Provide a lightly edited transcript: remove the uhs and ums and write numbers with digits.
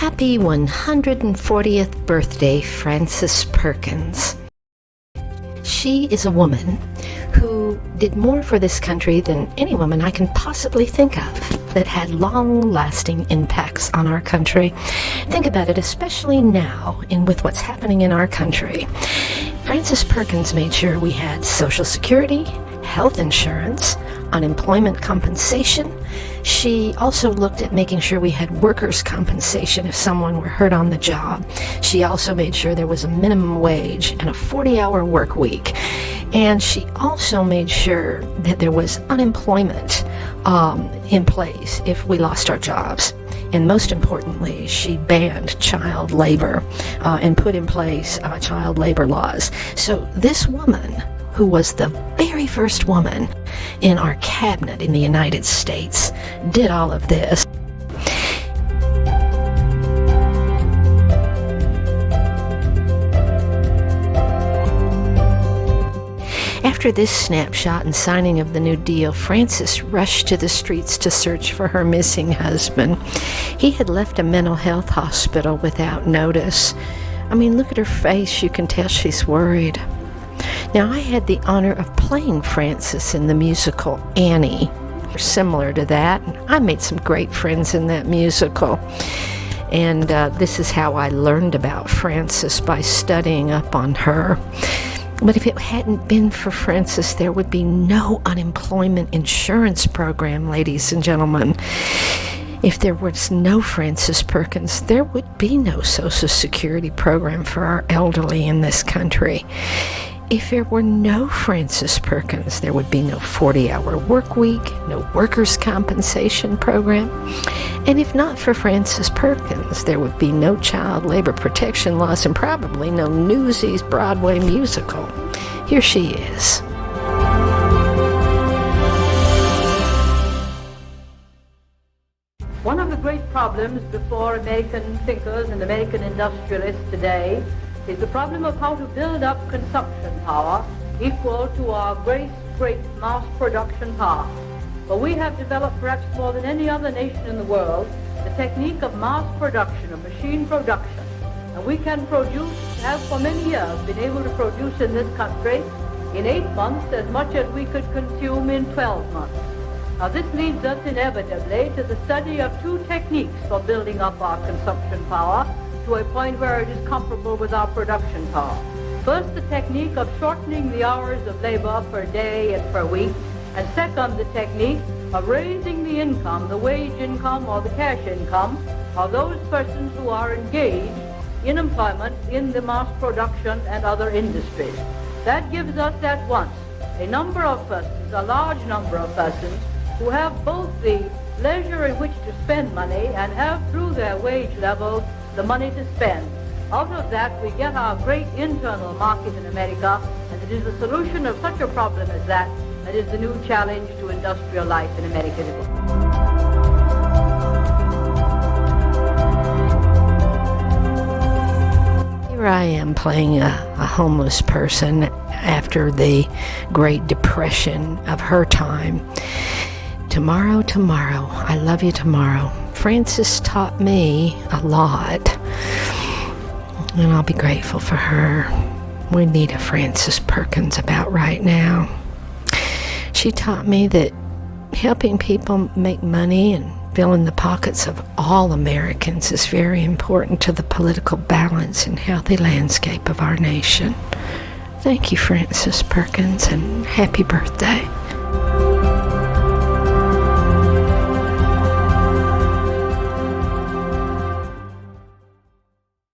Happy 140th birthday, Frances Perkins. She is a woman who did more for this country than any woman I can possibly think of that had long-lasting impacts on our country. Think about it, especially now with what's happening in our country. Frances Perkins made sure we had Social Security, health insurance, unemployment compensation. She also looked at making sure we had workers' compensation if someone were hurt on the job. She also made sure there was a minimum wage and a 40-hour work week. And she also made sure that there was unemployment in place if we lost our jobs. And most importantly, she banned child labor and put in place child labor laws. So this woman, who was the very first woman in our cabinet in the United States, did all of this. After this snapshot and signing of the New Deal, Frances rushed to the streets to search for her missing husband. He had left a mental health hospital without notice. I mean, look at her face. You can tell she's worried. Now, I had the honor of playing Frances in the musical Annie. Similar to that, I made some great friends in that musical. And this is how I learned about Frances, by studying up on her. But if it hadn't been for Frances, there would be no unemployment insurance program, ladies and gentlemen. If there was no Frances Perkins, there would be no Social Security program for our elderly in this country. If there were no Frances Perkins, there would be no 40-hour work week, no workers' compensation program. And if not for Frances Perkins, there would be no child labor protection laws and probably no Newsies Broadway musical. Here she is. One of the great problems before American thinkers and American industrialists today is the problem of how to build up consumption power equal to our great mass production power. But we have developed, perhaps more than any other nation in the world, the technique of mass production, of machine production. And we can produce, have for many years been able to produce in this country in 8 months as much as we could consume in 12 months. Now this leads us inevitably to the study of two techniques for building up our consumption power to a point where it is comparable with our production power. First, the technique of shortening the hours of labor per day and per week, and second, the technique of raising the income, the wage income or the cash income of those persons who are engaged in employment in the mass production and other industries. That gives us at once a number of persons, a large number of persons, who have both the leisure in which to spend money and have through their wage level the money to spend. Out of that, we get our great internal market in America, and it is the solution of such a problem as that that is the new challenge to industrial life in America today. Here I am playing a homeless person after the Great Depression of her time. Tomorrow, tomorrow, I love you tomorrow. Frances taught me a lot, and I'll be grateful for her. We need a Frances Perkins about right now. She taught me that helping people make money and fill in the pockets of all Americans is very important to the political balance and healthy landscape of our nation. Thank you, Frances Perkins, and happy birthday.